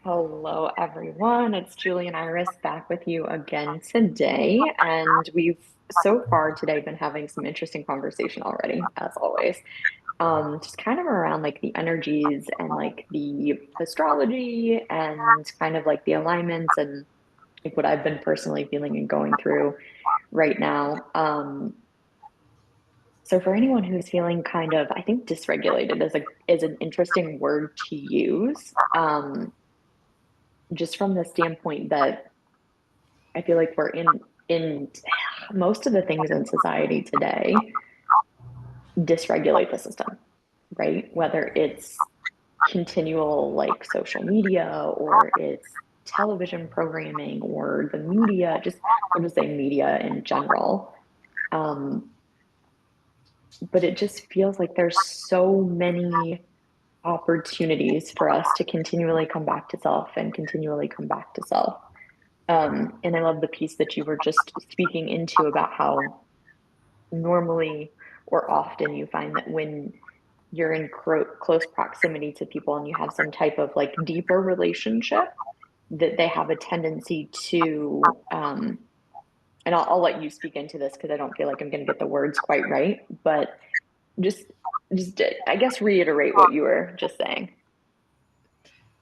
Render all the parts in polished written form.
Hello, everyone. It's Julie and Iris back with you again today. And we've so far today been having some interesting conversation already, as always. Just kind of around like the energies and like the astrology and kind of like the alignments and like what I've been personally feeling and going through right now. So for anyone who's feeling kind of, I think dysregulated is an interesting word to use. Just from the standpoint that I feel like we're in most of the things in society today dysregulate the system, right? Whether it's continual like social media or it's television programming or the media, just we'll just say media in general. Um, but it just feels like there's so many opportunities for us to continually come back to self and continually come back to self. And I love the piece that you were just speaking into about how normally or often you find that when you're in close proximity to people and you have some type of like deeper relationship, that they have a tendency to, and I'll let you speak into this because I don't feel like I'm going to get the words quite right, but just, just I guess reiterate what you were just saying.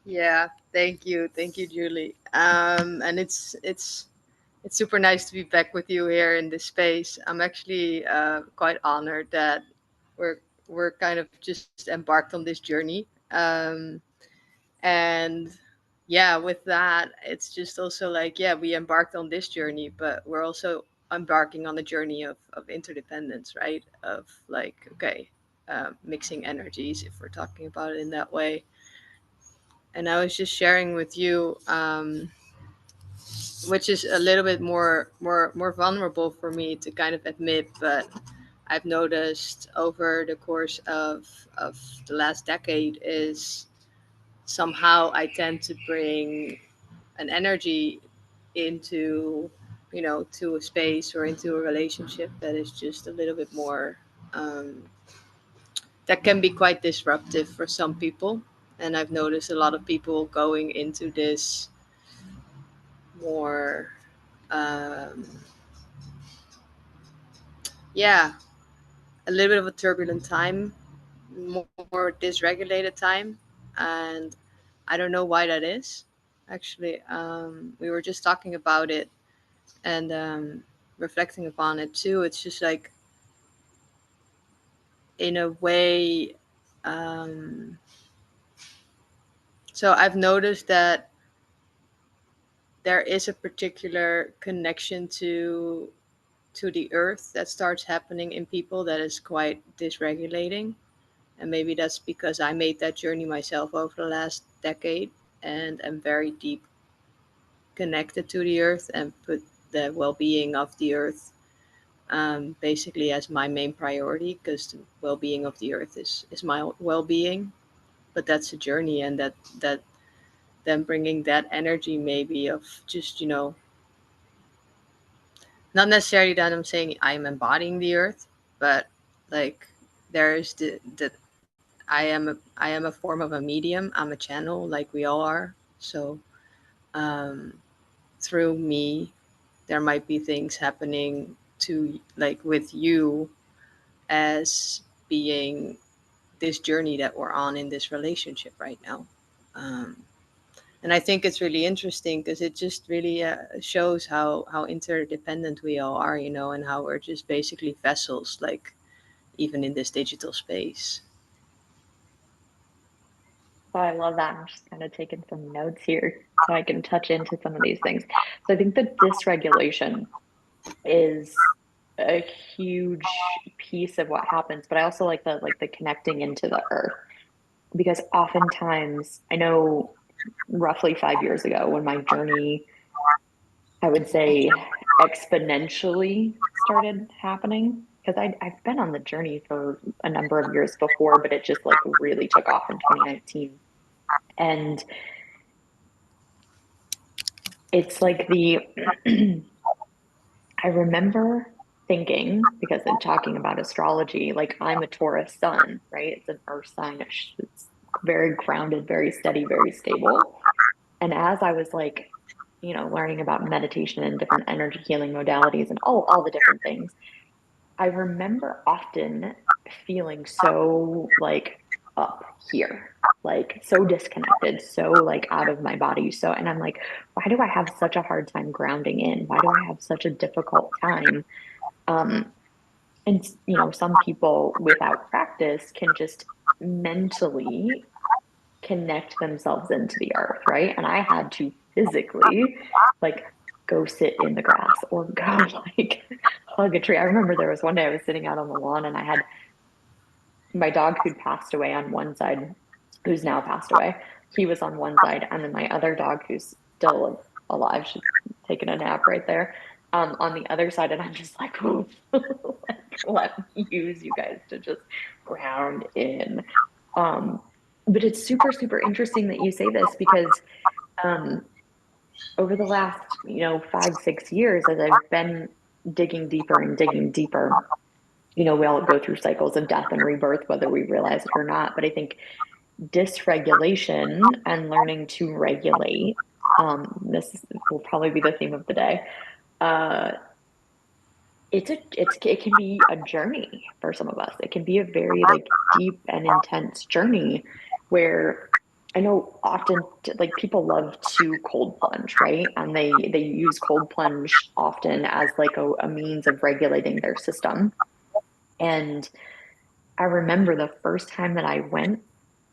Yeah, thank you, Julie. And it's super nice to be back with you here in this space. I'm actually quite honored that we're we're kind of just embarked on this journey. And yeah, with that, it's just also like, yeah, we embarked on this journey, but we're also embarking on a journey of interdependence, right? Of like, okay, mixing energies, if we're talking about it in that way. And I was just sharing with you, which is a little bit more vulnerable for me to kind of admit, but I've noticed over the course of the last decade is somehow I tend to bring an energy into, to a space or into a relationship that is just a little bit more, that can be quite disruptive for some people. And I've noticed a lot of people going into this more, um, yeah, a little bit of a turbulent time, more dysregulated time. And I don't know why that is. Actually, we were just talking about it and reflecting upon it too. It's just like, in a way, um, so I've noticed that there is a particular connection to the earth that starts happening in people that is quite dysregulating. And maybe that's because I made that journey myself over the last decade and am very deep connected to the earth and put the well-being of the earth, basically as my main priority, because the well-being of the earth is my well-being. But that's a journey, and that then bringing that energy maybe of just, not necessarily that I'm saying I'm embodying the earth, but like there is the I am a form of a medium. I'm a channel, like we all are. So, um, through me, there might be things happening to, like, with you, as being this journey that we're on in this relationship right now. Um, and I think it's really interesting because it just really shows how interdependent we all are, and how we're just basically vessels, like, even in this digital space. So I love that. I'm just kind of taking some notes here so I can touch into some of these things. So I think the dysregulation is a huge piece of what happens, but I also like the connecting into the earth because oftentimes I know roughly 5 years ago when my journey, I would say exponentially started happening because I've been on the journey for a number of years before, but it just like really took off in 2019. And it's like the I remember thinking, because in talking about astrology, like I'm a Taurus sun, right? It's an earth sign. It's very grounded, very steady, very stable. And as I was like, learning about meditation and different energy healing modalities and all the different things, I remember often feeling so like up here, like so disconnected, so like out of my body. So, and I'm like, why do I have such a hard time grounding in? Why do I have such a difficult time? Um, and some people without practice can just mentally connect themselves into the earth, right? And I had to physically like go sit in the grass or go like hug a tree. I remember there was one day I was sitting out on the lawn and I had my dog who'd passed away on one side, who's now passed away. He was on one side, and then my other dog who's still alive, she's taking a nap right there, on the other side. And I'm just like, like, let me use you guys to just ground in. Um, but it's super, super interesting that you say this because um, over the last, 5, 6 years, as I've been digging deeper and digging deeper, we all go through cycles of death and rebirth, whether we realize it or not. But I think dysregulation and learning to regulate, this will probably be the theme of the day. Uh, it can be a journey for some of us. It can be a very like deep and intense journey where I know often like people love to cold plunge, right? And they use cold plunge often as like a means of regulating their system. And I remember the first time that I went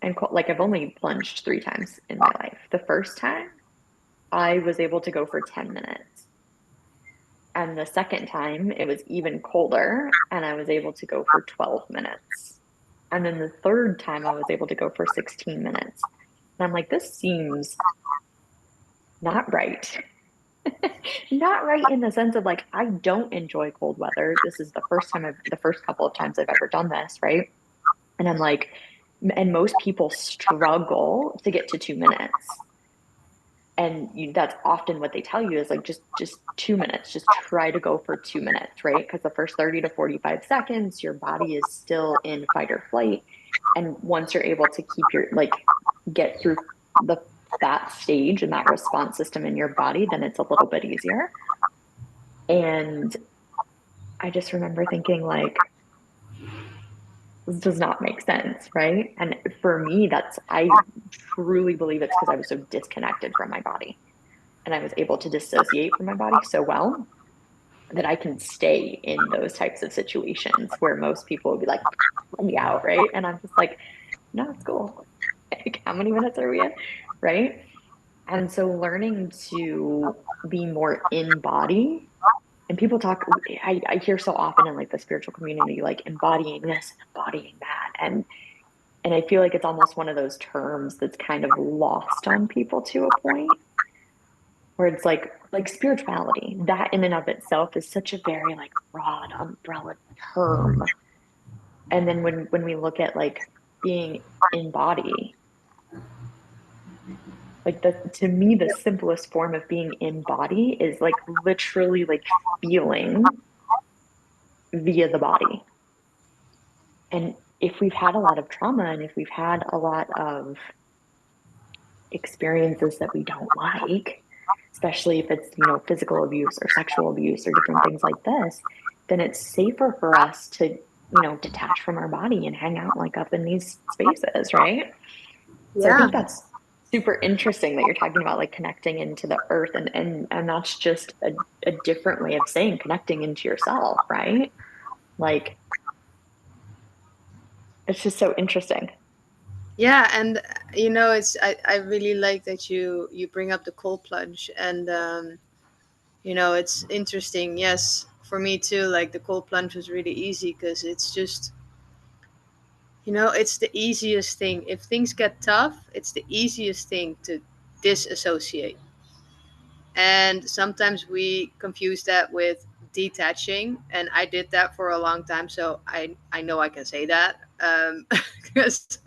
and like I've only plunged 3 times in my life. The first time I was able to go for 10 minutes. And the second time it was even colder and I was able to go for 12 minutes. And then the third time I was able to go for 16 minutes. And I'm like, this seems not right. Not right in the sense of like, I don't enjoy cold weather. This is the first couple of times I've ever done this, right? And I'm like, and most people struggle to get to 2 minutes. And that's often what they tell you is like, just 2 minutes, just try to go for 2 minutes, right? Because the first 30 to 45 seconds, your body is still in fight or flight. And once you're able to keep like, get through the, that stage and that response system in your body, then it's a little bit easier. And I just remember thinking like, this does not make sense, right? And for me, I truly believe it's because I was so disconnected from my body and I was able to dissociate from my body so well that I can stay in those types of situations where most people would be like, let me out, right? And I'm just like, no, it's cool. Like, how many minutes are we in? Right. And so learning to be more in body and people talk, I hear so often in like the spiritual community, like embodying this and embodying that. And I feel like it's almost one of those terms that's kind of lost on people to a point where it's like spirituality, that in and of itself is such a very like broad umbrella term. And then when we look at like being in body, like the to me the simplest form of being in body is like literally like feeling via the body. And if we've had a lot of trauma and if we've had a lot of experiences that we don't like, especially if it's, physical abuse or sexual abuse or different things like this, then it's safer for us to, detach from our body and hang out like up in these spaces, right? So I Yeah. think that's super interesting that you're talking about like connecting into the earth and that's just a different way of saying connecting into yourself, right? Like it's just so interesting. Yeah, and it's I really like that you bring up the cold plunge, and it's interesting. Yes, for me too. Like the cold plunge was really easy because it's just it's the easiest thing. If things get tough, it's the easiest thing to disassociate. And sometimes we confuse that with detaching, and I did that for a long time, so I know I can say that because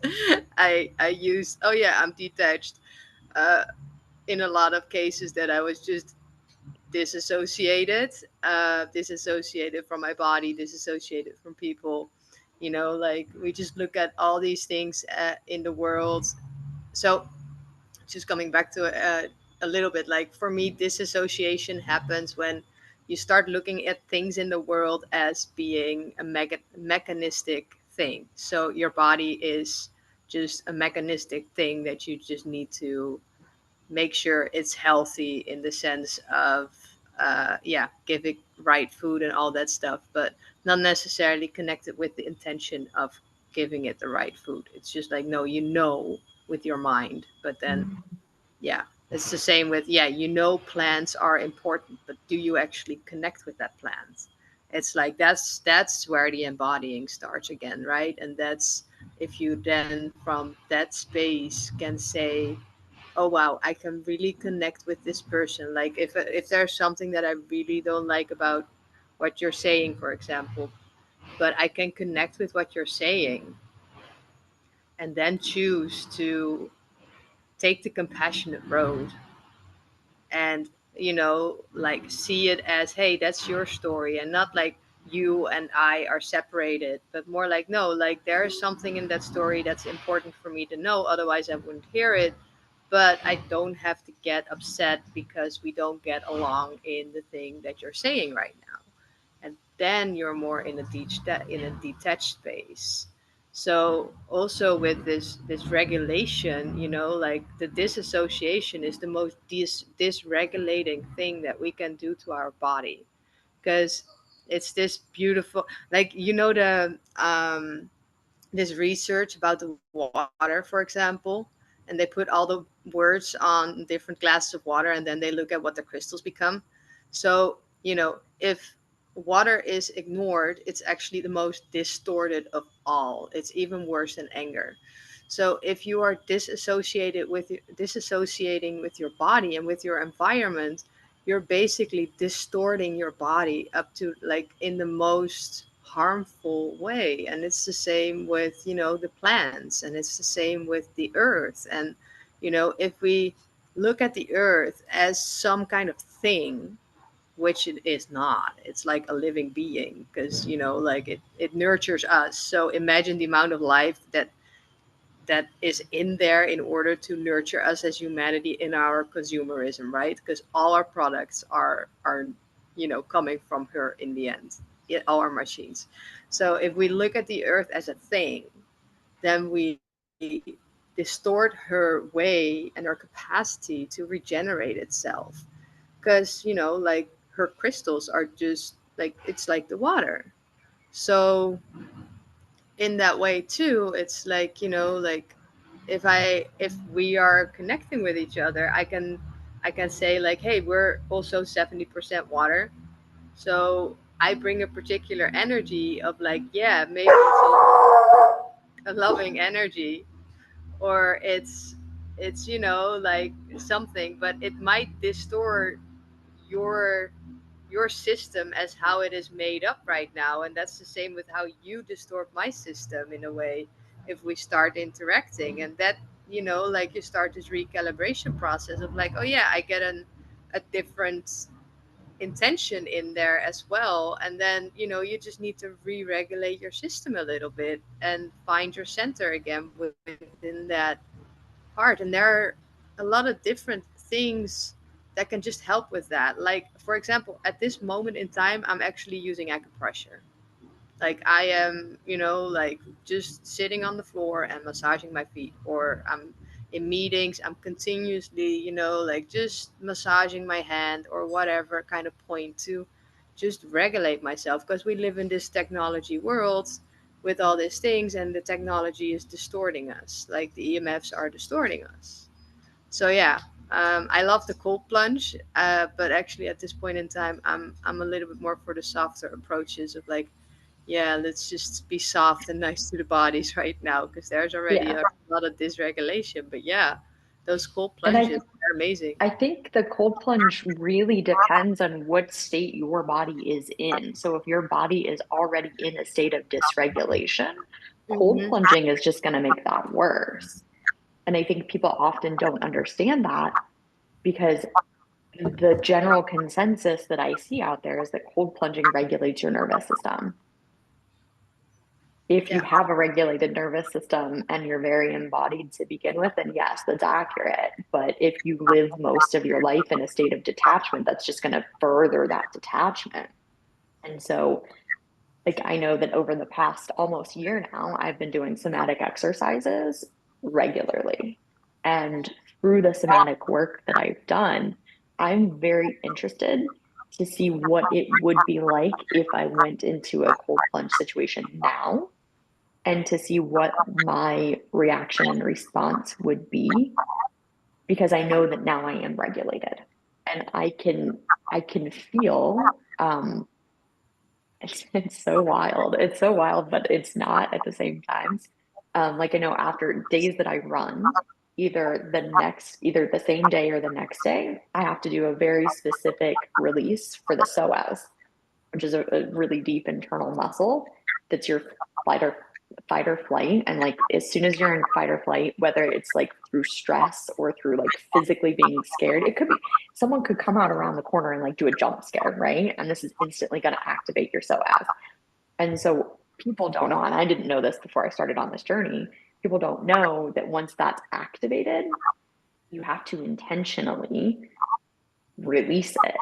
I used, oh yeah, I'm detached, uh, in a lot of cases that I was just disassociated, disassociated from my body, disassociated from people. Like we just look at all these things in the world. So just coming back to a little bit, like for me, disassociation happens when you start looking at things in the world as being a mechanistic thing. So your body is just a mechanistic thing that you just need to make sure it's healthy in the sense of yeah, give it right food and all that stuff, but not necessarily connected with the intention of giving it the right food. It's just like, no, you know, with your mind, but then yeah, it's the same with, yeah, you know, plants are important, but do you actually connect with that plant? It's like that's where the embodying starts again, right? And that's, if you then from that space can say, oh wow, I can really connect with this person. Like if there's something that I really don't like about what you're saying, for example, but I can connect with what you're saying and then choose to take the compassionate road and, you know, like see it as, hey, that's your story, and not like you and I are separated, but more like, no, like there is something in that story that's important for me to know, otherwise I wouldn't hear it. But I don't have to get upset because we don't get along in the thing that you're saying right now. And then you're more in a in a detached space. So also with this regulation, you know, like the disassociation is the most dysregulating thing that we can do to our body, because it's this beautiful, like, you know, the this research about the water, for example, and they put all the words on different glasses of water, and then they look at what the crystals become. So, you know, if water is ignored, it's actually the most distorted of all. It's even worse than anger. So if you are disassociating with your body and with your environment, you're basically distorting your body up to like in the most harmful way. And it's the same with, you know, the plants, and it's the same with the earth. And, you know, if we look at the earth as some kind of thing, which it is not, it's like a living being, because, you know, like it nurtures us. So imagine the amount of life that is in there in order to nurture us as humanity in our consumerism, right? Because all our products are, you know, coming from her in the end, all our machines. So if we look at the earth as a thing, then we distort her way and her capacity to regenerate itself, because, you know, like her crystals are just like, it's like the water. So in that way too, it's like, you know, like if we are connecting with each other, I can say like, hey, we're also 70% water. So I bring a particular energy of like, yeah, maybe it's a loving energy, or it's, you know, like something, but it might distort your your system as how it is made up right now. And that's the same with how you distort my system in a way, if we start interacting. And that, you know, like you start this recalibration process of like, oh yeah, I get a different intention in there as well. And then, you know, you just need to re-regulate your system a little bit and find your center again within that part. And there are a lot of different things that can just help with that. Like, for example, at this moment in time, I'm actually using acupressure. Like, I am, you know, like just sitting on the floor and massaging my feet, or I'm in meetings, I'm continuously, you know, like just massaging my hand or whatever kind of point to just regulate myself, because we live in this technology world with all these things, and the technology is distorting us, like the EMFs are distorting us. So yeah, I love the cold plunge, but actually at this point in time, I'm a little bit more for the softer approaches of like, yeah, let's just be soft and nice to the bodies right now, because there's already Yeah. a lot of dysregulation. But yeah, those cold And plunges are amazing. I think the cold plunge really depends on what state your body is in. So if your body is already in a state of dysregulation, cold Hmm. plunging is just going to make that worse. And I think people often don't understand that, because the general consensus that I see out there is that cold plunging regulates your nervous system. If you Yeah. have a regulated nervous system and you're very embodied to begin with, then yes, that's accurate. But if you live most of your life in a state of detachment, that's just going to further that detachment. And so, like, I know that over the past almost year now, I've been doing somatic exercises regularly. And through the somatic work that I've done, I'm very interested to see what it would be like if I went into a cold plunge situation now and to see what my reaction and response would be because I know that now I am regulated and I can feel it's so wild. It's so wild, but it's not at the same time. Like I know after days that I run, either the same day or the next day, I have to do a very specific release for the psoas, which is a really deep internal muscle that's your flight or fight or flight. And like as soon as you're in fight or flight, whether it's like through stress or through like physically being scared, it could be someone could come out around the corner and like do a jump scare, right? And this is instantly going to activate your psoas. And so people don't know, and I didn't know this before I started on this journey. People don't know that once that's activated, you have to intentionally release it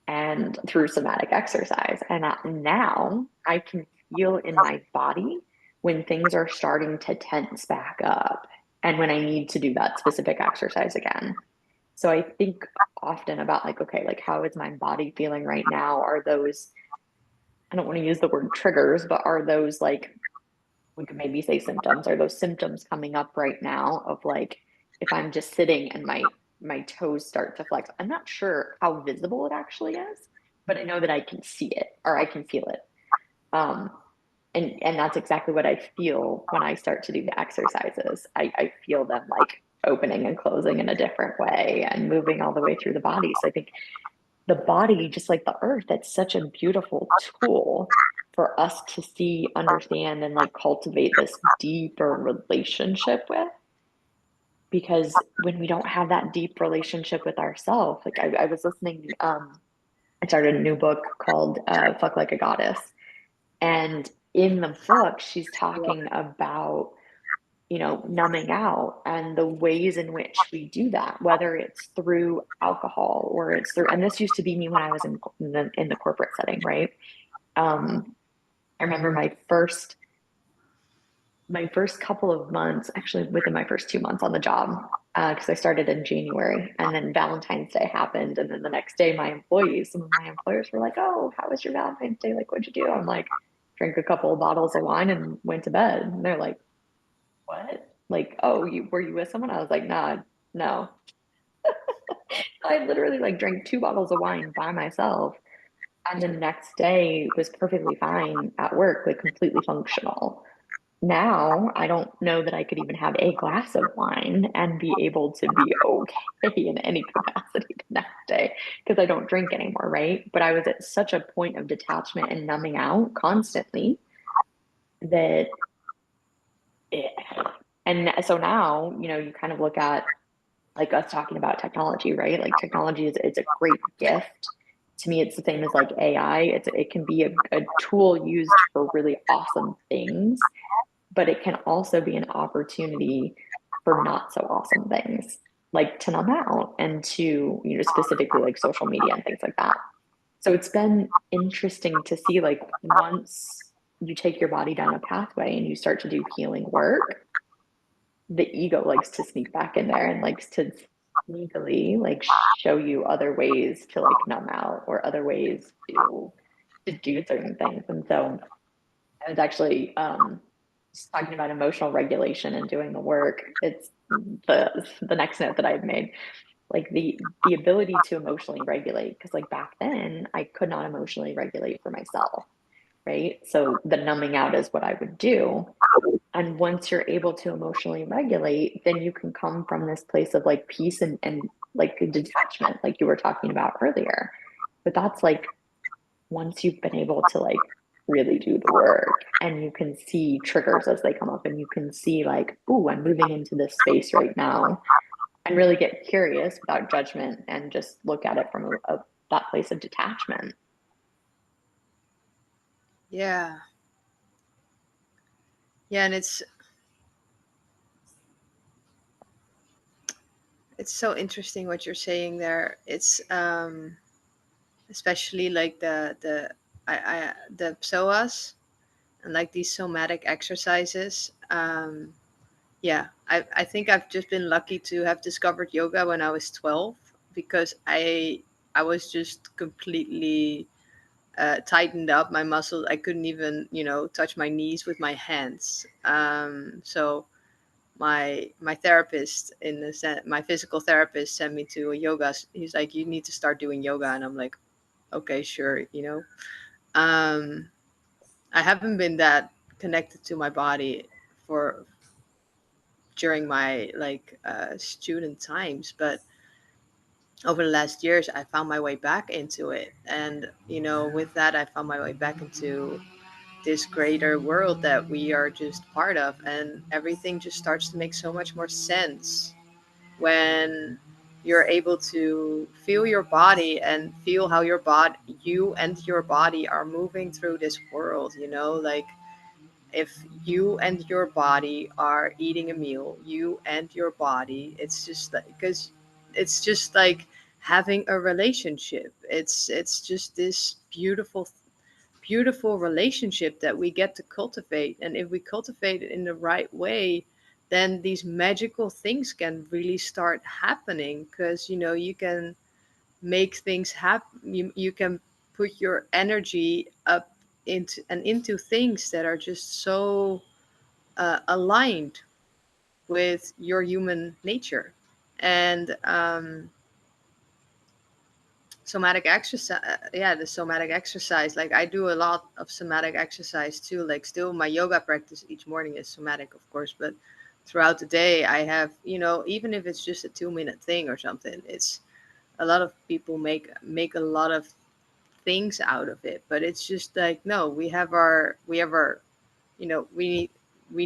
and through somatic exercise. And now I can feel in my body when things are starting to tense back up and when I need to do that specific exercise again. So I think often about like, okay, like how is my body feeling right now? Are those, I don't want to use the word triggers, but are those like, we could maybe say symptoms, are those symptoms coming up right now of like, if I'm just sitting and my toes start to flex. I'm not sure how visible it actually is, but I know that I can see it or I can feel it. Um, and that's exactly what I feel when I start to do the exercises. I feel them like opening and closing in a different way and moving all the way through the body. So I think the body, just like the earth, it's such a beautiful tool for us to see, understand, and like cultivate this deeper relationship with because when we don't have that deep relationship with ourselves, like I was listening, I started a new book called Fuck Like a Goddess. And in the book, she's talking about, numbing out and the ways in which we do that, whether it's through alcohol or it's through, and this used to be me when I was in the corporate setting, right? I remember my first couple of months, actually within my first 2 months on the job, because I started in January and then Valentine's Day happened. And then the next day, some of my employers were like, oh, how was your Valentine's Day? Like, what'd you do? I'm like, drank a couple of bottles of wine and went to bed. And they're like, what? Like, oh, were you with someone? I was like, nah, no. I literally like drank 2 bottles of wine by myself. And the next day was perfectly fine at work, like completely functional. Now, I don't know that I could even have a glass of wine and be able to be okay in any capacity the next day because I don't drink anymore, right? But I was at such a point of detachment and numbing out constantly that it, and so now, you kind of look at like us talking about technology, right? Like technology is it's a great gift. To me, it's the same as like AI. It can be a tool used for really awesome things but it can also be an opportunity for not so awesome things, like to numb out and to, specifically like social media and things like that. So it's been interesting to see like once you take your body down a pathway and you start to do healing work, the ego likes to sneak back in there and likes to sneakily like show you other ways to like numb out or other ways to do certain things. And so I was actually just talking about emotional regulation and doing the work. It's the next note that I've made, like the ability to emotionally regulate. Because like back then, I could not emotionally regulate for myself, right? So the numbing out is what I would do. And once you're able to emotionally regulate, then you can come from this place of like peace and like detachment, like you were talking about earlier. But that's like once you've been able to like really do the work and you can see triggers as they come up and you can see like, ooh, I'm moving into this space right now and really get curious without judgment and just look at it from that place of detachment. Yeah. Yeah, and it's so interesting what you're saying there. It's especially like the psoas and like these somatic exercises. Yeah, I think I've just been lucky to have discovered yoga when I was 12 because I was just completely tightened up my muscles. I couldn't even, touch my knees with my hands. So my therapist my physical therapist sent me to a yoga. He's like, you need to start doing yoga, and I'm like, okay, sure. Um, I haven't been that connected to my body for during my like student times, but over the last years I found my way back into it, and with that I found my way back into this greater world that we are just part of, and everything just starts to make so much more sense when you're able to feel your body and feel how you and your body are moving through this world, like if you and your body are eating a meal, you and your body, it's just like, because it's just like having a relationship. It's just this beautiful relationship that we get to cultivate, and if we cultivate it in the right way, then these magical things can really start happening, because you can make things happen. You can put your energy up into things that are just so aligned with your human nature. And somatic exercise, yeah, the somatic exercise, like I do a lot of somatic exercise too. Like still my yoga practice each morning is somatic, of course, but throughout the day I have, even if it's just a 2-minute thing or something, it's a lot of people make a lot of things out of it, but it's just like, no, we have our we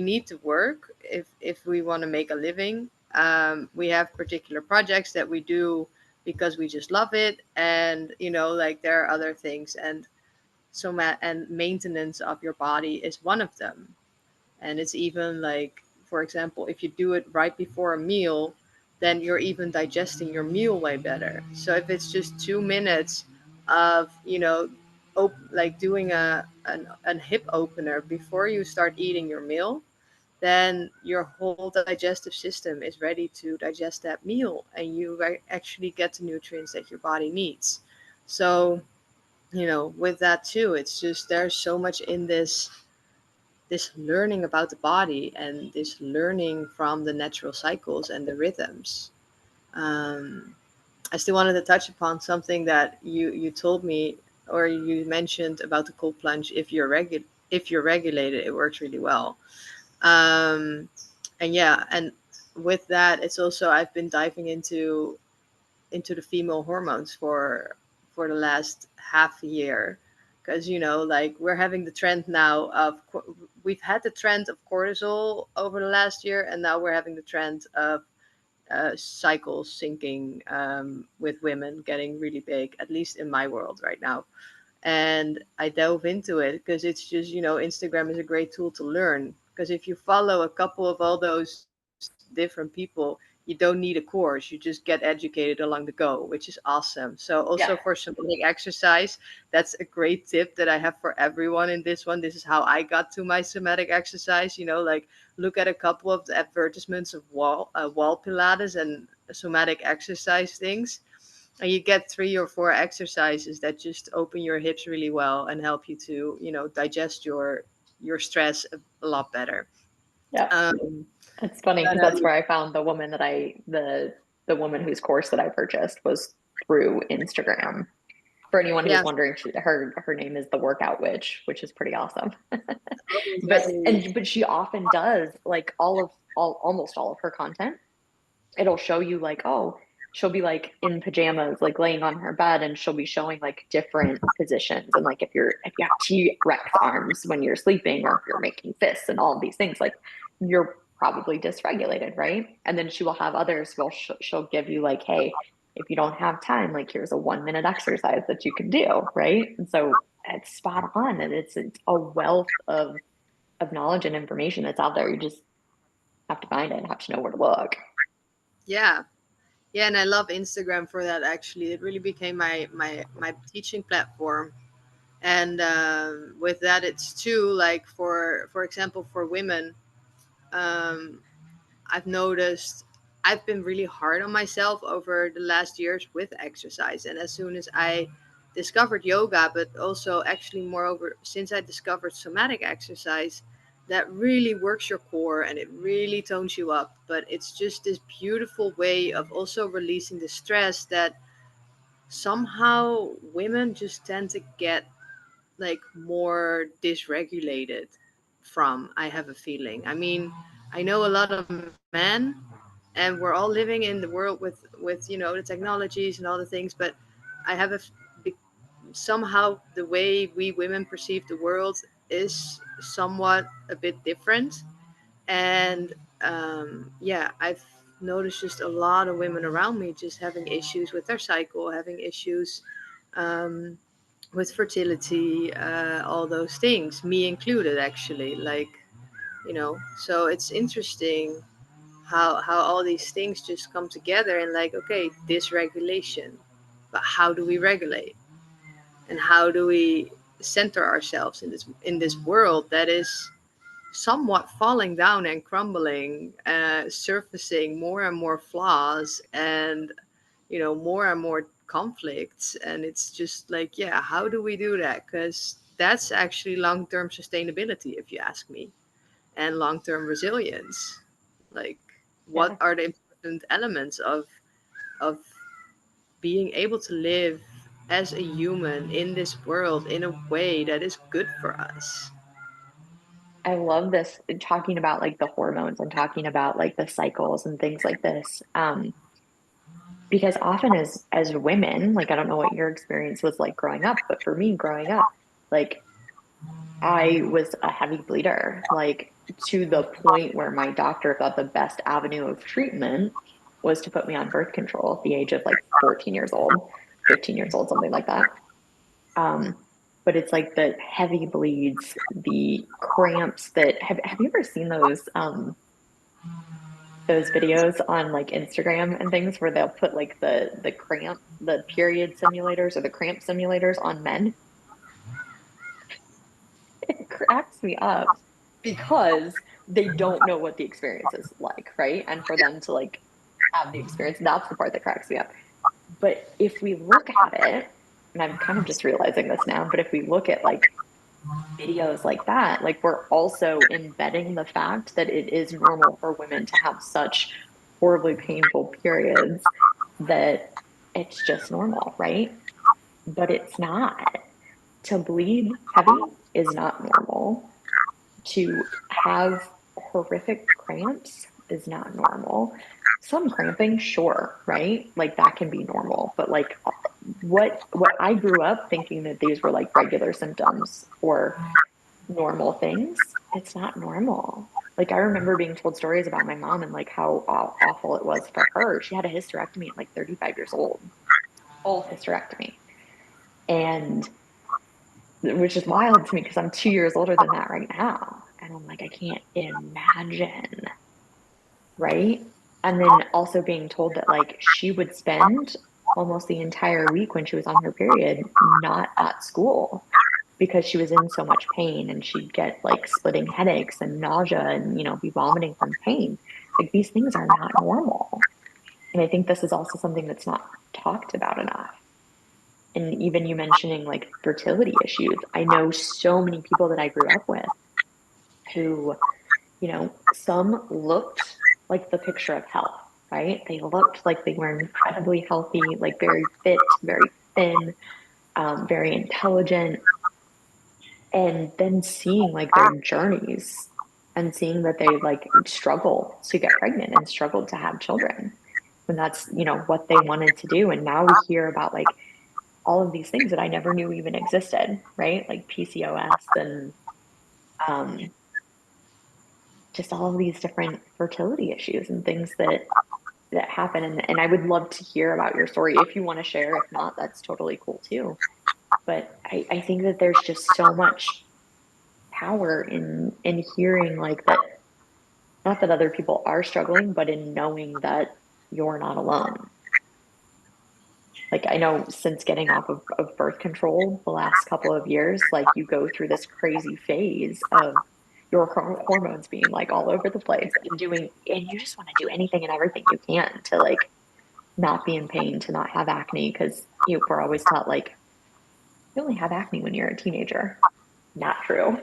need to work if we want to make a living. We have particular projects that we do because we just love it, and like there are other things, and and maintenance of your body is one of them. And it's even like, for example, if you do it right before a meal, then you're even digesting your meal way better. So if it's just 2 minutes of, like doing an hip opener before you start eating your meal, then your whole digestive system is ready to digest that meal, and you actually get the nutrients that your body needs. So, with that too, it's just there's so much in this learning about the body and this learning from the natural cycles and the rhythms. Um, I still wanted to touch upon something that you told me, or you mentioned about the cold plunge. If you're regulated, it works really well. Um, and yeah, and with that, it's also I've been diving into the female hormones for the last half a year, because like we're having the trend now of we've had the trend of cortisol over the last year, and now we're having the trend of cycles syncing, with women getting really big, at least in my world right now. And I delve into it because it's just, Instagram is a great tool to learn. Because if you follow a couple of all those different people, you don't need a course. You just get educated along the go, which is awesome. So also Yeah. for somatic exercise, that's a great tip that I have for everyone in this one. This is how I got to my somatic exercise. Like look at a couple of the advertisements of wall Pilates and somatic exercise things, and you get 3 or 4 exercises that just open your hips really well and help you to digest your stress a lot better. Yeah. um It's funny but because that's where I found the woman that the woman whose course that I purchased was through Instagram. For anyone who's yeah. wondering, her name is the Workout Witch, which is pretty awesome. Oh, But she often does like almost all of her content. It'll show you like, oh, she'll be like in pajamas, like laying on her bed, and she'll be showing like different positions. And like if you have T-Rex arms when you're sleeping, or if you're making fists and all of these things, like you're probably dysregulated, right? And then she will have others, she'll give you like, hey, if you don't have time, like here's a 1 minute exercise that you can do, right? And so it's spot on, and it's a wealth of of knowledge and information that's out there. You just have to find it and have to know where to look. Yeah. Yeah, and I love Instagram for that. Actually, it really became my teaching platform. And with that, it's too like for example for women. Um, I've noticed I've been really hard on myself over the last years with exercise. And as soon as I discovered yoga, but also actually, moreover, since I discovered somatic exercise, that really works your core and it really tones you up. But it's just this beautiful way of also releasing the stress that somehow women just tend to get like more dysregulated from. I have a feeling. I mean, I know a lot of men, and we're all living in the world with the technologies and all the things, but I have somehow the way we women perceive the world is somewhat a bit different. And yeah, I've noticed just a lot of women around me just having issues with their cycle, having issues um, with fertility, all those things, me included, actually. Like, so it's interesting how all these things just come together and like, okay, dysregulation, but how do we regulate, and how do we center ourselves in this world that is somewhat falling down and crumbling, surfacing more and more flaws, and more and more conflicts. And it's just like, yeah, how do we do that? Because that's actually long-term sustainability, if you ask me, and long-term resilience. Like, what Yeah. are the important elements of being able to live as a human in this world in a way that is good for us? I love this talking about like the hormones and talking about like the cycles and things like this. Because often as women, like I don't know what your experience was like growing up, but for me growing up, like I was a heavy bleeder, like to the point where my doctor thought the best avenue of treatment was to put me on birth control at the age of like 14 years old, 15 years old, something like that. Um, but it's like the heavy bleeds, the cramps that have you ever seen those videos on like Instagram and things where they'll put like the period simulators or the cramp simulators on men? It cracks me up because they don't know what the experience is like, right? And for them to like have the experience, that's the part that cracks me up. But if we look at it, and I'm kind of just realizing this now, but if we look at like videos like that, like we're also embedding the fact that it is normal for women to have such horribly painful periods that it's just normal, right? But it's not. To bleed heavy is not normal. To have horrific cramps is not normal. Some cramping, sure, right? Like that can be normal, but like what I grew up thinking that these were like regular symptoms or normal things, it's not normal. Like I remember being told stories about my mom and like how awful it was for her. She had a hysterectomy at like 35 years old, full hysterectomy. And which is wild to me because I'm 2 years older than that right now. And I'm like, I can't imagine, right? And then also being told that like she would spend almost the entire week when she was on her period not at school because she was in so much pain and she'd get like splitting headaches and nausea and, be vomiting from pain. Like these things are not normal. And I think this is also something that's not talked about enough. And even you mentioning like fertility issues, I know so many people that I grew up with who, some looked like the picture of health, right? They looked like they were incredibly healthy, like very fit, very thin, very intelligent. And then seeing like their journeys and seeing that they like struggle to get pregnant and struggled to have children when that's, what they wanted to do. And now we hear about like all of these things that I never knew even existed, right? Like PCOS and um, just all of these different fertility issues and things that happen. And I would love to hear about your story if you want to share. If not, that's totally cool too. But I think that there's just so much power in hearing like that, not that other people are struggling, but in knowing that you're not alone. Like I know since getting off of birth control the last couple of years, like you go through this crazy phase of your hormones being like all over the place and doing, and you just want to do anything and everything you can to like not be in pain, to not have acne, because we're always taught like you only have acne when you're a teenager. Not true,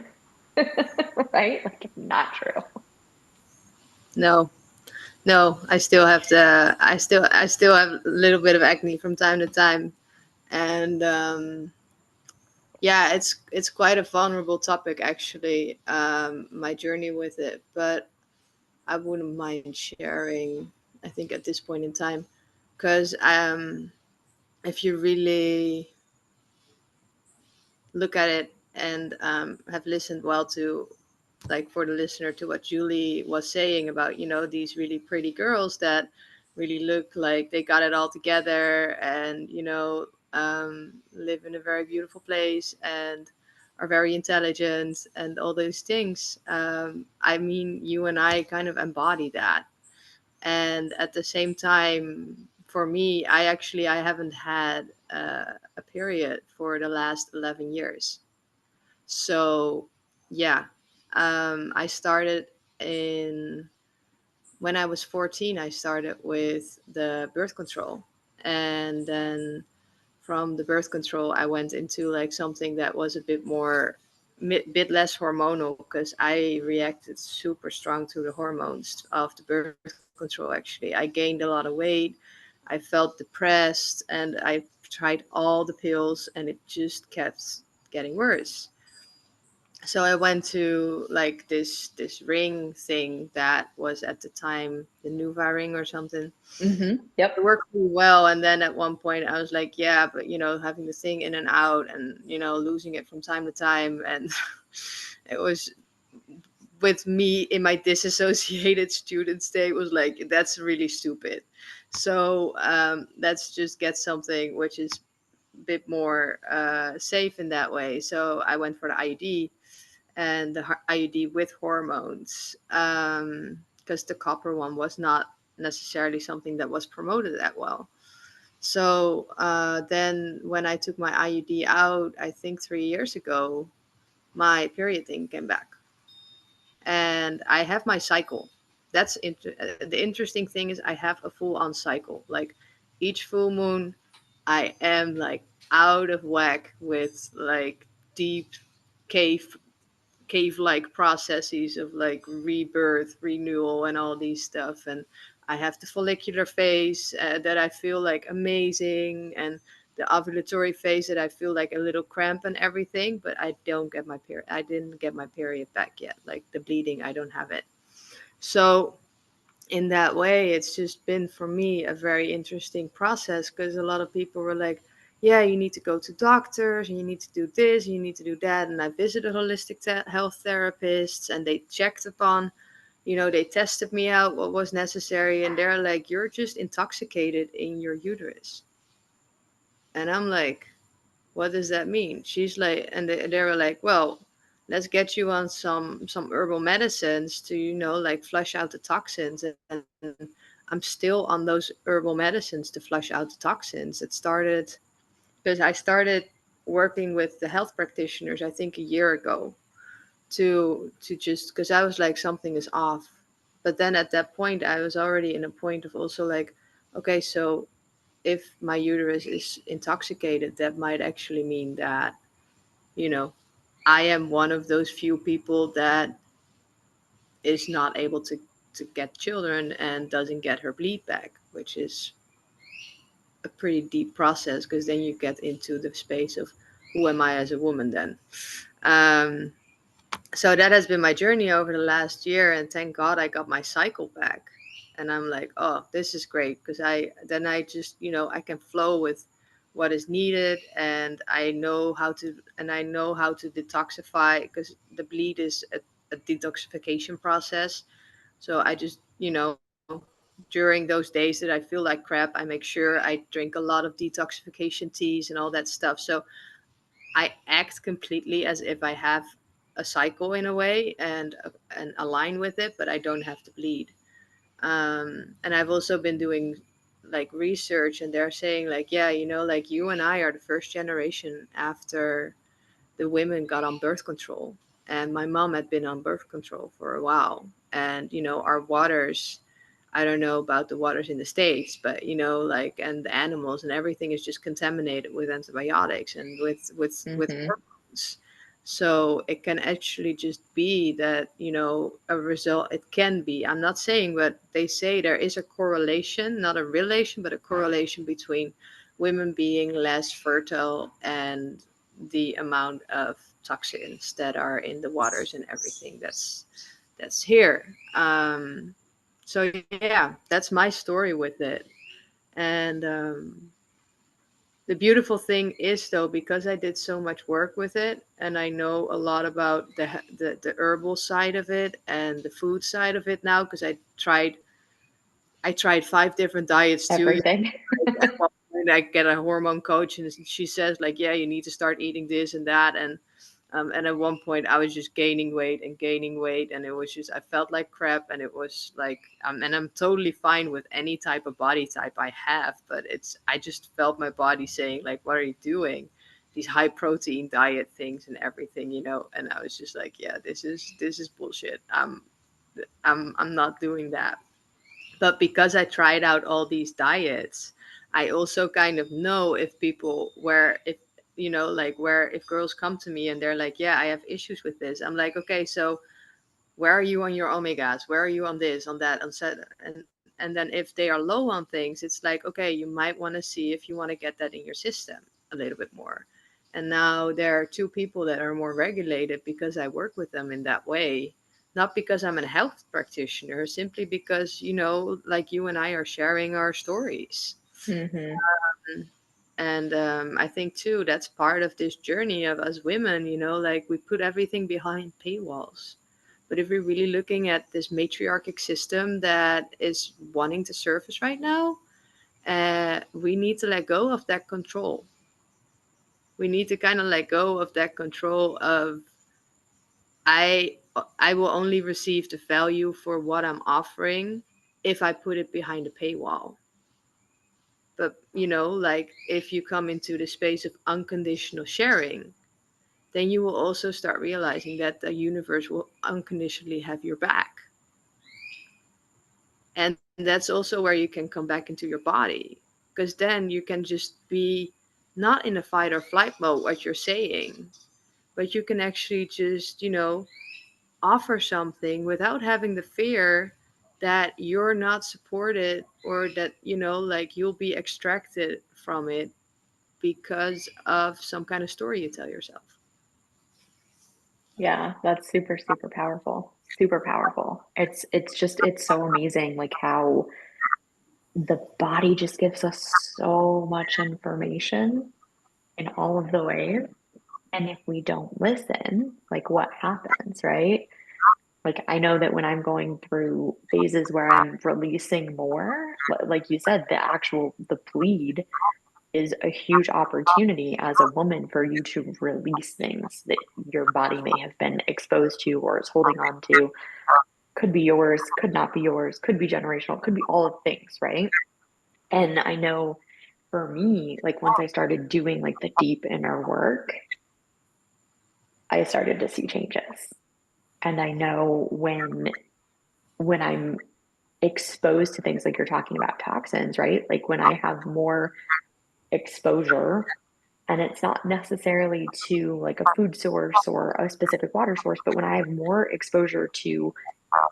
right? Like not true. No, no, I still have the I still have a little bit of acne from time to time, and yeah, it's quite a vulnerable topic actually. My journey with it, but I wouldn't mind sharing. I think at this point in time, because if you really look at it and have listened well to, like, for the listener, to what Julie was saying about, these really pretty girls that really look like they got it all together, and live in a very beautiful place and are very intelligent and all those things. I mean, you and I kind of embody that. And at the same time, for me, I haven't had a period for the last 11 years. So yeah, I started in when I was 14. I started with the birth control, and then from the birth control I went into like something that was a bit more bit less hormonal, because I reacted super strong to the hormones of the birth control. Actually, I gained a lot of weight, I felt depressed, and I tried all the pills and it just kept getting worse. So I went to like this ring thing that was at the time the Nuva ring or something. It Yep. worked pretty well, and then at one point I was like, yeah, but having the thing in and out, and losing it from time to time, and it was, with me in my disassociated student state, was like, that's really stupid. So let's just get something which is a bit more safe in that way. So I went for the IUD, and the IUD with hormones, because the copper one was not necessarily something that was promoted that well. So then when I took my IUD out, I think 3 years ago, my period thing came back, and I have my cycle. The interesting thing is I have a full on cycle. Like each full moon, I am like out of whack with like deep cave cave-like processes of like rebirth, renewal, and all these stuff. And I have the follicular phase that I feel like amazing, and the ovulatory phase that I feel like a little cramp and everything. But I don't get my period. I didn't get my period back yet. Like the bleeding, I don't have it. So in that way, it's just been for me a very interesting process, because a lot of people were like, yeah, you need to go to doctors and you need to do this and you need to do that. And I visited holistic health therapists, and they checked upon, they tested me out what was necessary, and they're like, you're just intoxicated in your uterus. And I'm like, what does that mean? She's like, and they were like, well, let's get you on some herbal medicines to like flush out the toxins. And I'm still on those herbal medicines to flush out the toxins. It started because I started working with the health practitioners, I think, a year ago, to just because I was like, something is off. But then at that point I was already in a point of also like, okay, so if my uterus is intoxicated, that might actually mean that, you know, I am one of those few people that is not able to get children and doesn't get her bleed back, which is a pretty deep process, because then you get into the space of who am I as a woman then. Um, so that has been my journey over the last year, and thank God I got my cycle back. And I'm like, oh, this is great, because I just, I can flow with what is needed, and I know how to detoxify, because the bleed is a detoxification process. So I just, during those days that I feel like crap, I make sure I drink a lot of detoxification teas and all that stuff. So I act completely as if I have a cycle in a way, and align with it, but I don't have to bleed. And I've also been doing like research, and they're saying like, yeah, like you and I are the first generation after the women got on birth control, and my mom had been on birth control for a while. And our waters, I don't know about the waters in the States, but like, and the animals and everything is just contaminated with antibiotics and with Mm-hmm. hormones. So it can actually just be that, a result. It can be, I'm not saying, but they say there is a correlation, not a relation, but a correlation between women being less fertile and the amount of toxins that are in the waters and everything that's here. So yeah, that's my story with it. And the beautiful thing is, though, because I did so much work with it, and I know a lot about the herbal side of it and the food side of it now, because I tried 5 different diets too. Everything. At one point I get a hormone coach, and she says like, yeah, you need to start eating this and that. And at one point I was just gaining weight, and it was just, I felt like crap. And it was like, and I'm totally fine with any type of body type I have, but I just felt my body saying like, what are you doing, these high protein diet things and everything, and I was just like, yeah, this is bullshit. I'm not doing that. But because I tried out all these diets, I also kind of know if people, where if like, where if girls come to me and they're like, yeah, I have issues with this, I'm like, okay, so where are you on your omegas, where are you on this, on that, on set, and then if they are low on things, it's like, okay, you might want to see if you want to get that in your system a little bit more. And now there are two people that are more regulated because I work with them in that way, not because I'm a health practitioner, simply because, like you and I are sharing our stories. Mm-hmm. And I think too that's part of this journey of us women, like we put everything behind paywalls. But if we're really looking at this matriarchic system that is wanting to surface right now, we need to let go of that control. We need to kind of let go of that control of, I I will only receive the value for what I'm offering if I put it behind a paywall. But like, if you come into the space of unconditional sharing, then you will also start realizing that the universe will unconditionally have your back. And that's also where you can come back into your body, because then you can just be not in a fight or flight mode, what you're saying, but you can actually just, offer something without having the fear that you're not supported, or that, like, you'll be extracted from it because of some kind of story you tell yourself. Yeah, that's super, super powerful. Super powerful. It's so amazing like how the body just gives us so much information in all of the ways. And if we don't listen, like what happens, right? Like I know that when I'm going through phases where I'm releasing more, like you said, the bleed is a huge opportunity as a woman for you to release things that your body may have been exposed to or is holding on to. Could be yours, could not be yours, could be generational, could be all of things, right? And I know for me, like once I started doing like the deep inner work, I started to see changes. And I know when I'm exposed to things like you're talking about toxins, right? Like when I have more exposure, and it's not necessarily to like a food source or a specific water source, but when I have more exposure to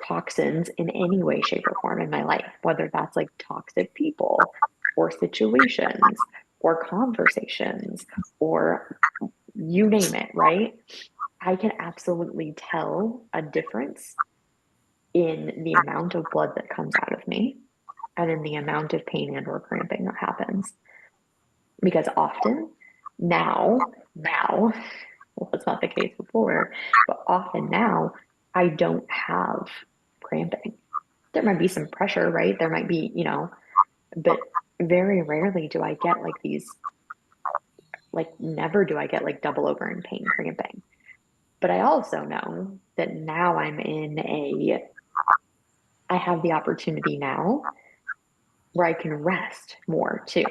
toxins in any way, shape, or form in my life, whether that's like toxic people or situations or conversations or you name it, right? I can absolutely tell a difference in the amount of blood that comes out of me and in the amount of pain and or cramping that happens. Because often now, well, it's not the case before, but often now, I don't have cramping. There might be some pressure, right? There might be, but very rarely do I get like never do I get like double over in pain cramping. But I also know that now I have the opportunity now where I can rest more too.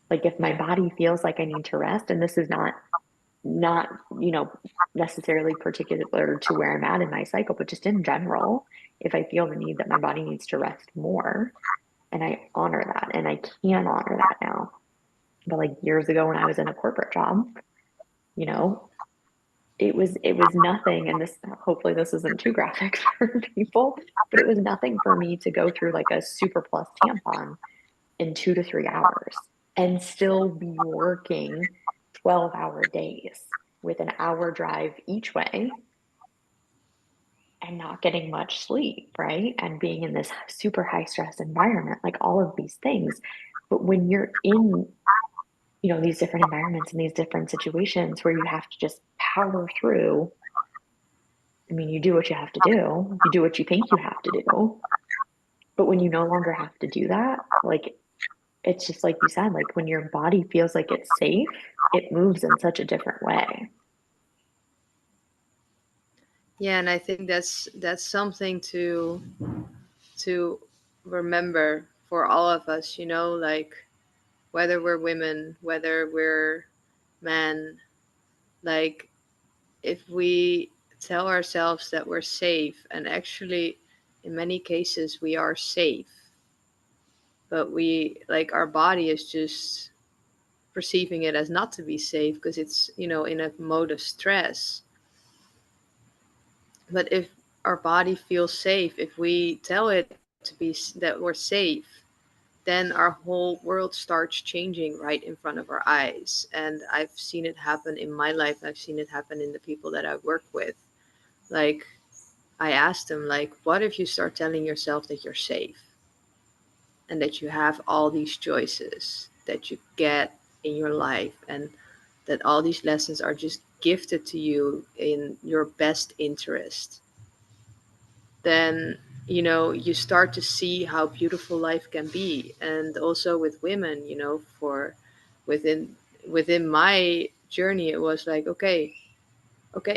Like if my body feels like I need to rest, and this is not, necessarily particular to where I'm at in my cycle, but just in general, if I feel the need that my body needs to rest more, and I honor that, and I can honor that now. But like years ago when I was in a corporate job, you know, it was nothing, and this hopefully this isn't too graphic for people, but it was nothing for me to go through like a super plus tampon in 2 to 3 hours and still be working 12-hour days with an hour drive each way and not getting much sleep, right? And being in this super high stress environment, like all of these things. But when you're in, these different environments and these different situations where you have to just power through, I mean, you do what you have to do, you do what you think you have to do. But when you no longer have to do that, like it's just like you said, like when your body feels like it's safe, it moves in such a different way. Yeah, and I think that's something to remember for all of us, like whether we're women, whether we're men, like if we tell ourselves that we're safe, and actually in many cases we are safe, but we like our body is just perceiving it as not to be safe because it's, in a mode of stress. But if our body feels safe, if we tell it to be that we're safe, then our whole world starts changing right in front of our eyes. And I've seen it happen in my life. I've seen it happen in the people that I work with. Like I asked them, like, what if you start telling yourself that you're safe and that you have all these choices that you get in your life, and that all these lessons are just gifted to you in your best interest? Then you start to see how beautiful life can be. And also with women, for within within my journey, it was like, okay,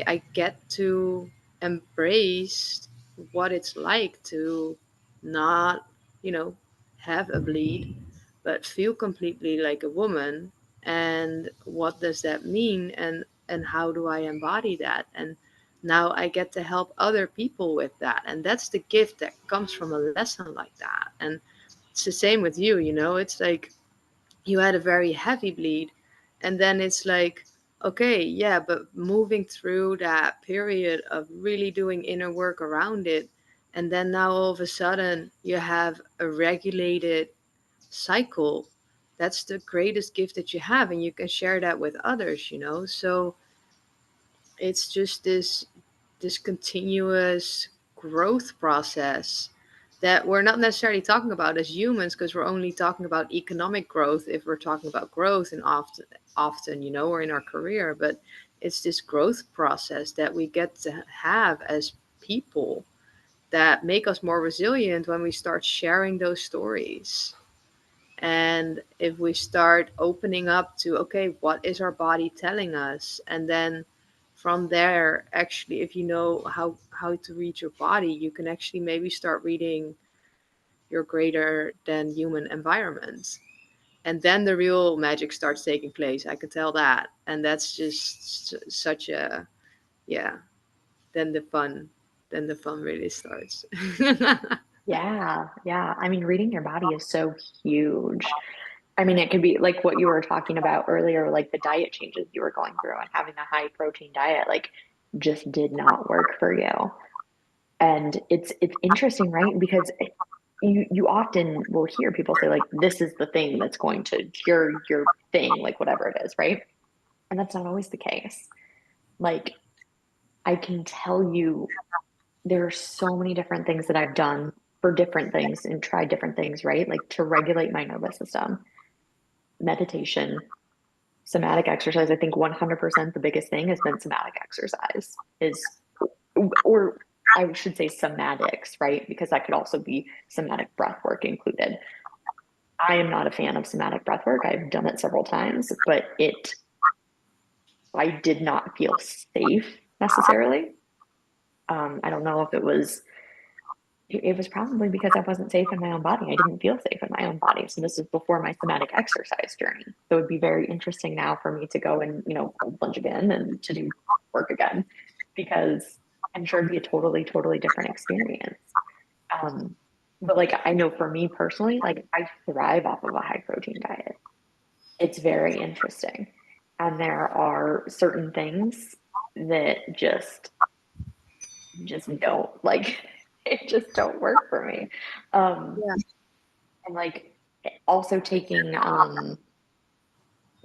I get to embrace what it's like to not, you know, have a bleed, but feel completely like a woman. And what does that mean? And how do I embody that? And now I get to help other people with that. And that's the gift that comes from a lesson like that. And it's the same with you, it's like you had a very heavy bleed, and then it's like, okay, yeah, but moving through that period of really doing inner work around it, and then now all of a sudden you have a regulated cycle. That's the greatest gift that you have, and you can share that with others, so it's just this continuous growth process that we're not necessarily talking about as humans, because we're only talking about economic growth if we're talking about growth, and often or in our career. But it's this growth process that we get to have as people that make us more resilient when we start sharing those stories. And if we start opening up to, okay, what is our body telling us? And then from there, actually, if you know how to read your body, you can actually maybe start reading your greater than human environment. And then the real magic starts taking place. I can tell that. And that's just such a, yeah, then the fun really starts. Yeah, yeah. I mean, reading your body is so huge. I mean, it could be like what you were talking about earlier, like the diet changes you were going through and having a high protein diet, like just did not work for you. And it's interesting, right? Because you often will hear people say like this is the thing that's going to cure your thing, like whatever it is, right? And that's not always the case. Like I can tell you there are so many different things that I've done for different things and tried different things, right? Like to regulate my nervous system, meditation, somatic exercise. I think 100% the biggest thing has been somatic exercise is, or I should say somatics, right? Because that could also be somatic breath work included. I am not a fan of somatic breath work. I've done it several times, but I did not feel safe necessarily. I don't know if it was probably because I wasn't safe in my own body. I didn't feel safe in my own body. So this is before my somatic exercise journey. So it'd be very interesting now for me to go and, cold plunge again and to do work again, because I'm sure it'd be a totally, totally different experience. Um, but like I know for me personally, like I thrive off of a high protein diet. It's very interesting. And there are certain things that just don't like it just don't work for me. Um, Yeah. and like also taking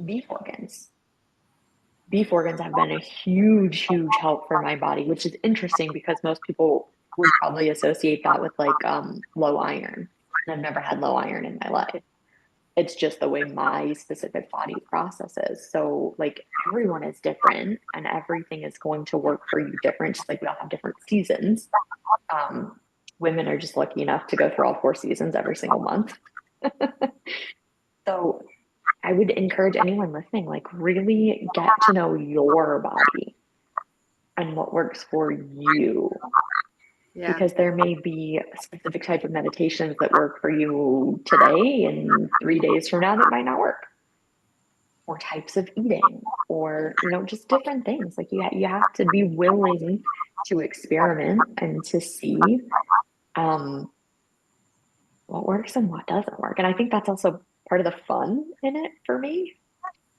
beef organs. Beef organs have been a huge, huge help for my body, which is interesting because most people would probably associate that with like low iron. And I've never had low iron in my life. It's just the way my specific body processes. So like everyone is different and everything is going to work for you different, just like we all have different seasons. Um, Women are just lucky enough to go through all 4 seasons every single month. So I would encourage anyone listening, like really get to know your body and what works for you. Yeah. Because there may be a specific type of meditations that work for you today and 3 days from now that might not work, or types of eating, or just different things. Like you have to be willing to experiment and to see um, what works and what doesn't work. And I think that's also part of the fun in it for me,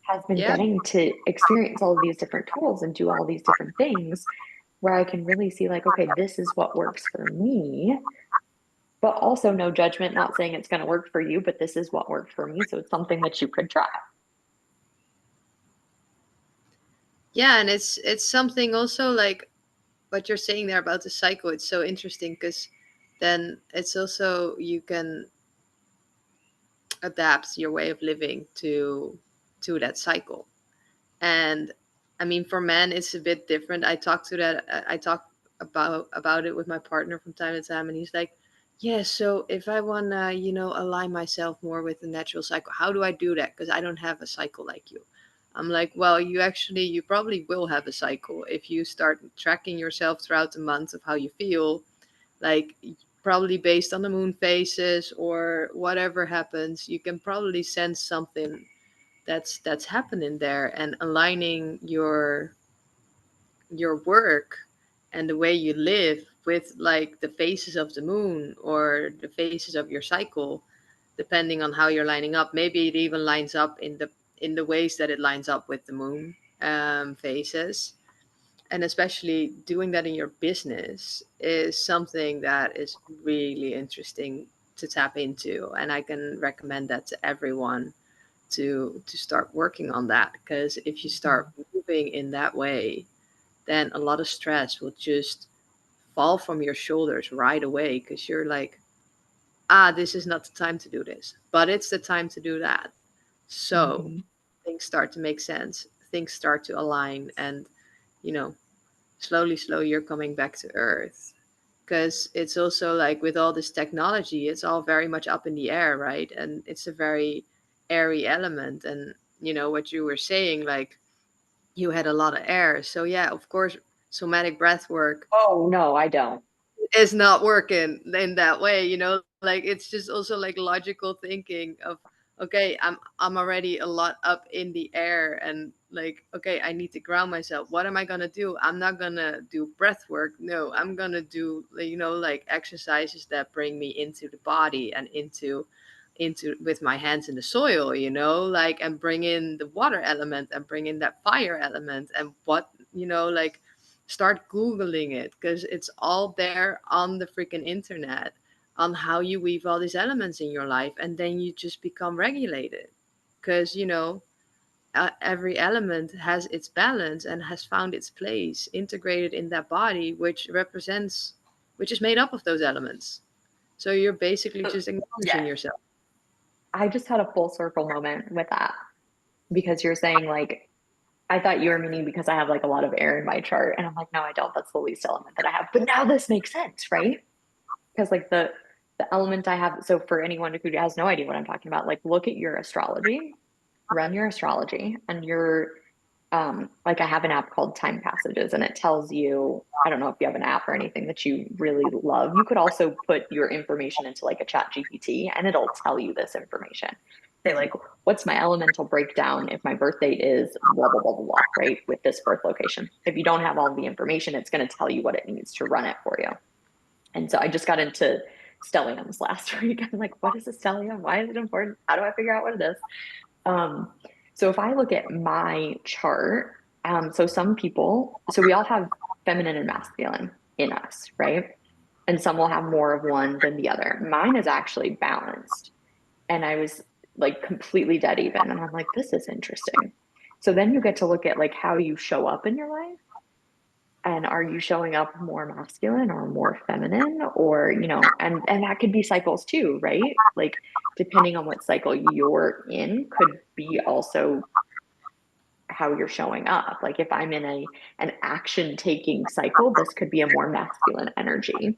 has been Yeah. getting to experience all of these different tools and do all these different things where I can really see like, okay, this is what works for me, but also no judgment, not saying it's going to work for you, but this is what worked for me. So it's something that you could try. Yeah, and it's something also like what you're saying there about the cycle. It's so interesting because then it's also you can adapt your way of living to that cycle. And I mean, for men, it's a bit different. I talk about it with my partner from time to time, and he's like, "Yeah, so if I wanna, align myself more with the natural cycle, how do I do that? Because I don't have a cycle like you." I'm like, "Well, you probably will have a cycle if you start tracking yourself throughout the month of how you feel, like." Probably based on the moon phases or whatever happens, you can probably sense something that's happening there, and aligning your work and the way you live with like the phases of the moon or the phases of your cycle, depending on how you're lining up. Maybe it even lines up in the ways that it lines up with the moon phases. And especially doing that in your business is something that is really interesting to tap into, and I can recommend that to everyone to start working on that, because if you start moving in that way, then a lot of stress will just fall from your shoulders right away, because you're like, this is not the time to do this, but it's the time to do that. So Mhm. things start to make sense, things start to align, and you know slowly you're coming back to earth. Because it's also like with all this technology, it's all very much up in the air, right? And it's a very airy element. And what you were saying, like you had a lot of air, so yeah, of course, somatic breath work Oh, no, I don't. is not working in that way, like it's just also like logical thinking of, okay, I'm already a lot up in the air, and like, okay, I need to ground myself. What am I gonna do? I'm not gonna do breath work. No, I'm gonna do, like exercises that bring me into the body and into with my hands in the soil, like, and bring in the water element and bring in that fire element. And what, like, start googling it, because it's all there on the freaking internet, on how you weave all these elements in your life, and then you just become regulated, because every element has its balance and has found its place integrated in that body, which is made up of those elements. So you're basically just acknowledging Yes. yourself. I just had a full circle moment with that, because you're saying like, I thought you were meaning because I have like a lot of air in my chart. And I'm like, no, I don't. That's the least element that I have. But now this makes sense, right? Because like the element I have, so for anyone who has no idea what I'm talking about, like look at your astrology, run your astrology, and like I have an app called Time Passages, and it tells you, I don't know if you have an app or anything that you really love. You could also put your information into like a chat GPT and it'll tell you this information. Say like, what's my elemental breakdown if my birth date is blah, blah, blah, blah, blah, right? With this birth location. If you don't have all the information, it's going to tell you what it needs to run it for you. And so I just got into stelliums last week. I'm like, what is a stellium? Why is it important? How do I figure out what it is? Um, so if I look at my chart, so some people, so we all have feminine and masculine in us, right? And some will have more of one than the other. Mine is actually balanced. And I was like completely dead even. And I'm like, this is interesting. So then you get to look at like how you show up in your life. And are you showing up more masculine or more feminine? Or, and that could be cycles too, right? Like depending on what cycle you're in could be also how you're showing up. Like if I'm in an action taking cycle, this could be a more masculine energy.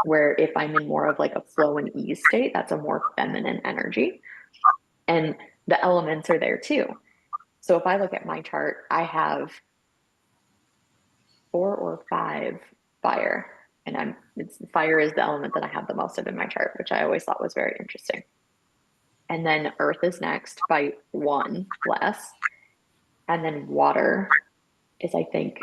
Where if I'm in more of like a flow and ease state, that's a more feminine energy. And the elements are there too. So if I look at my chart, I have 4 or 5 fire. And fire is the element that I have the most of in my chart, which I always thought was very interesting. And then earth is next by 1 less. And then water is, I think,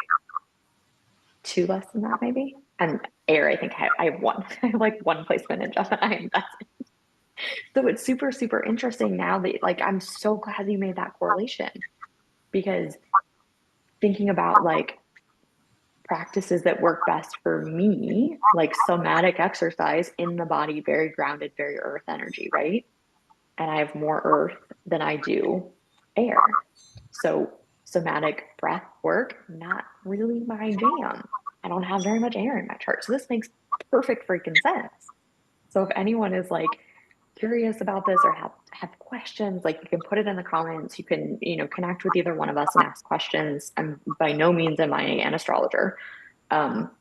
2 less than that, maybe. And air, I think I have 1. I have like 1 placement in Gemini. That's it. So it's super, super interesting now that like I'm so glad you made that correlation because thinking about like practices that work best for me, like somatic exercise in the body, very grounded, very earth energy, right? And I have more earth than I do air. So somatic breath work, not really my jam. I don't have very much air in my chart. So this makes perfect freaking sense. So if anyone is like curious about this or have questions, like you can put it in the comments. You can, connect with either one of us and ask questions. I'm by no means am I an astrologer. Um,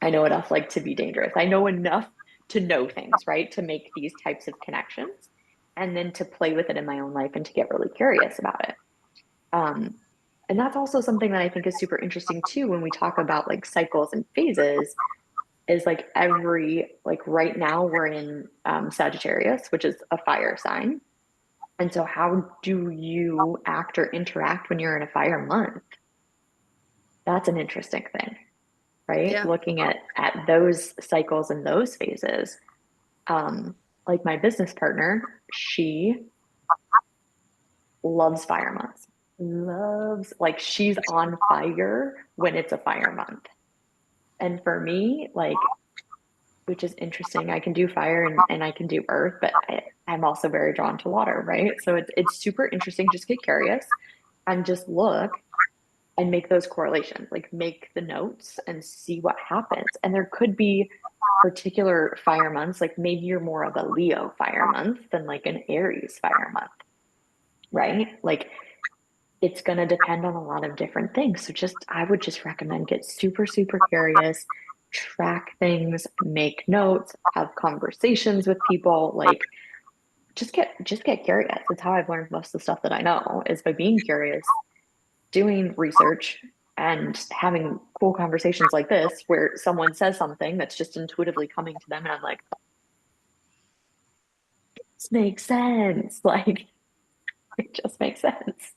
I know enough like to be dangerous. I know enough to know things, right? To make these types of connections and then to play with it in my own life and to get really curious about it. Um, and that's also something that I think is super interesting too when we talk about like cycles and phases is like like right now we're in Sagittarius, which is a fire sign. And so how do you act or interact when you're in a fire month? That's an interesting thing, right? Yeah. Looking at those cycles and those phases. Um, like my business partner, she loves fire months. Loves like she's on fire when it's a fire month. And for me, like which is interesting. I can do fire and I can do earth, but I'm also very drawn to water, right? So it's super interesting. Just get curious and just look and make those correlations, like make the notes and see what happens. And there could be particular fire months, like maybe you're more of a Leo fire month than like an Aries fire month, right? Like it's going to depend on a lot of different things. So I would just recommend get super, super curious, track things, make notes, have conversations with people, like just get curious. That's how I've learned most of the stuff that I know is by being curious, doing research and having cool conversations like this where someone says something that's just intuitively coming to them and I'm like, this makes sense. Like it just makes sense.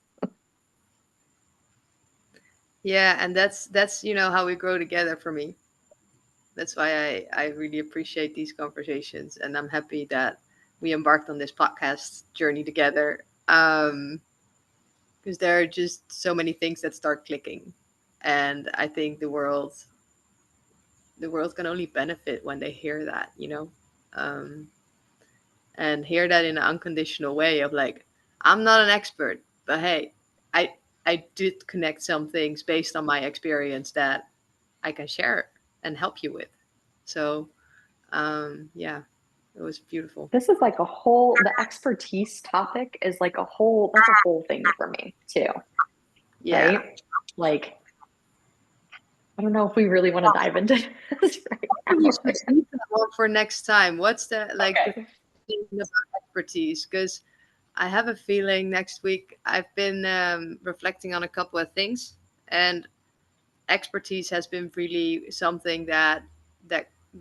Yeah, and that's how we grow together for me. That's why I really appreciate these conversations, and I'm happy that we embarked on this podcast journey together. Because there are just so many things that start clicking, and I think the world can only benefit when they hear that, um, and hear that in an unconditional way of like, I'm not an expert, but hey, I I did connect some things based on my experience that I can share and help you with. So yeah, it was beautiful. This is like the expertise topic is like that's a whole thing for me too, Yeah. right? Like, I don't know if we really want to dive into this right We now. should leave that one for next time. What's the like the Okay. thing about expertise? Because I have a feeling next week. I've been reflecting on a couple of things, and expertise has been really something that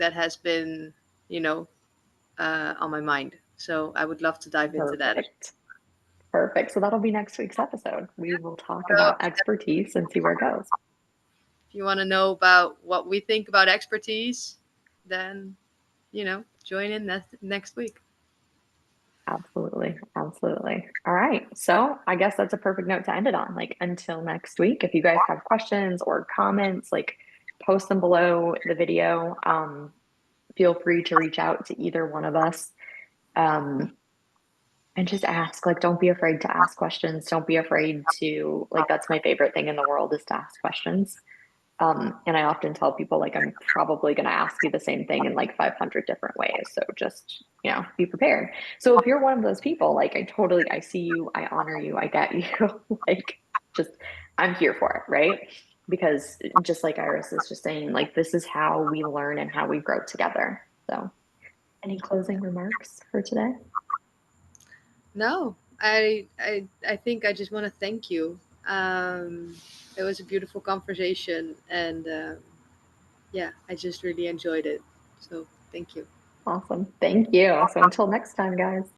has been, you know, on my mind. So I would love to dive into that. Perfect. Perfect. So that'll be next week's episode. We will talk So about expertise and see where it goes. if you want to know about what we think about expertise, then join in next week. Absolutely. Absolutely. All right. So I guess that's a perfect note to end it on. Like until next week, if you guys have questions or comments, like post them below the video. Feel free to reach out to either one of us. Um, and just ask, like, don't be afraid to ask questions. Don't be afraid to, like, that's my favorite thing in the world is to ask questions. And I often tell people, like, I'm probably going to ask you the same thing in like 500 different ways. So just, be prepared. So if you're one of those people, like, I see you, I honor you, I get you, like, just, I'm here for it, right? Because just like Iris is just saying, like, this is how we learn and how we grow together. So, any closing remarks for today? No, I think I just want to thank you. It was a beautiful conversation, and yeah, I just really enjoyed it. So thank you. Awesome. Thank you. So until next time, guys.